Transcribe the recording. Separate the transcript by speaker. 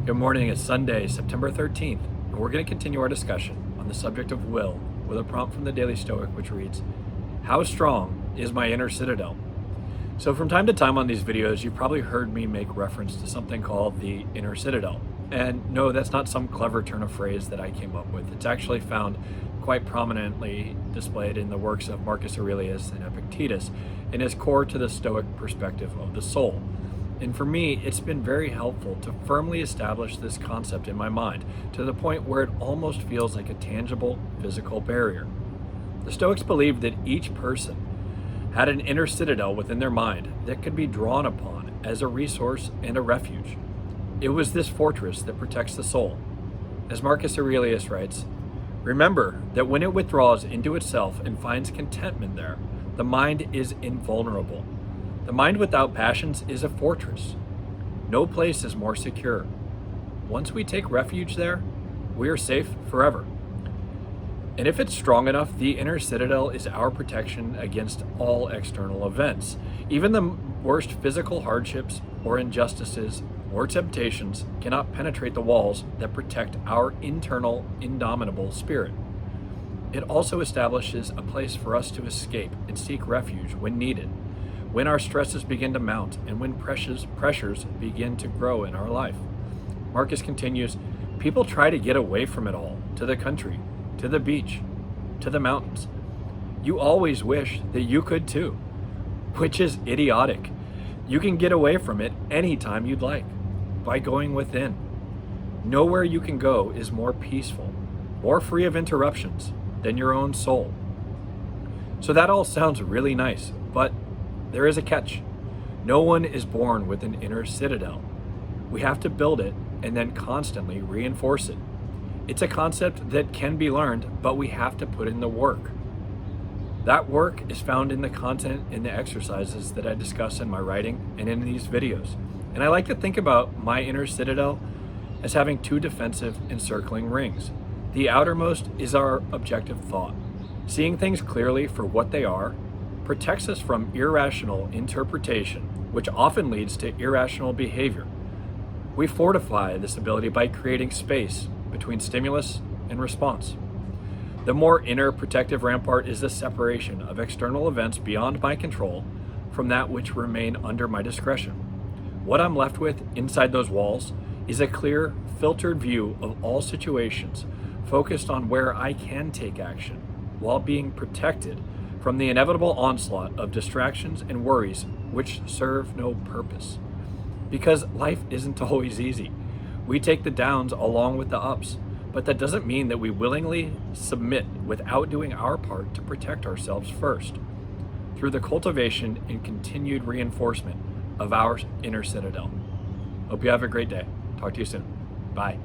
Speaker 1: Good morning. It's Sunday, September 13th, and we're going to continue our discussion on the subject of will with a prompt from the Daily Stoic, which reads, "How strong is my inner citadel?" So from time to time on these videos, you've probably heard me make reference to something called the inner citadel. And no, that's not some clever turn of phrase that I came up with. It's actually found quite prominently displayed in the works of Marcus Aurelius and Epictetus and is core to the Stoic perspective of the soul. And for me, it's been very helpful to firmly establish this concept in my mind to the point where it almost feels like a tangible physical barrier. The Stoics believed that each person had an inner citadel within their mind that could be drawn upon as a resource and a refuge. It was this fortress that protects the soul. As Marcus Aurelius writes, "Remember that when it withdraws into itself and finds contentment there, the mind is invulnerable. The mind without passions is a fortress. No place is more secure. Once we take refuge there, we are safe forever." And if it's strong enough, the inner citadel is our protection against all external events. Even the worst physical hardships or injustices or temptations cannot penetrate the walls that protect our internal, indomitable spirit. It also establishes a place for us to escape and seek refuge when needed, when our stresses begin to mount and when pressures begin to grow in our life. Marcus continues, "People try to get away from it all, to the country, to the beach, to the mountains. You always wish that you could too, which is idiotic. You can get away from it anytime you'd like, by going within. Nowhere you can go is more peaceful, more free of interruptions than your own soul." So that all sounds really nice, but there is a catch. No one is born with an inner citadel. We have to build it and then constantly reinforce it. It's a concept that can be learned, but we have to put in the work. That work is found in the content and the exercises that I discuss in my writing and in these videos. And I like to think about my inner citadel as having two defensive encircling rings. The outermost is our objective thought. Seeing things clearly for what they are protects us from irrational interpretation, which often leads to irrational behavior. We fortify this ability by creating space between stimulus and response. The more inner protective rampart is the separation of external events beyond my control from that which remain under my discretion. What I'm left with inside those walls is a clear, filtered view of all situations, focused on where I can take action while being protected from the inevitable onslaught of distractions and worries which serve no purpose. Because life isn't always easy. We take the downs along with the ups, but that doesn't mean that we willingly submit without doing our part to protect ourselves first, through the cultivation and continued reinforcement of our inner citadel. Hope you have a great day. Talk to you soon. Bye.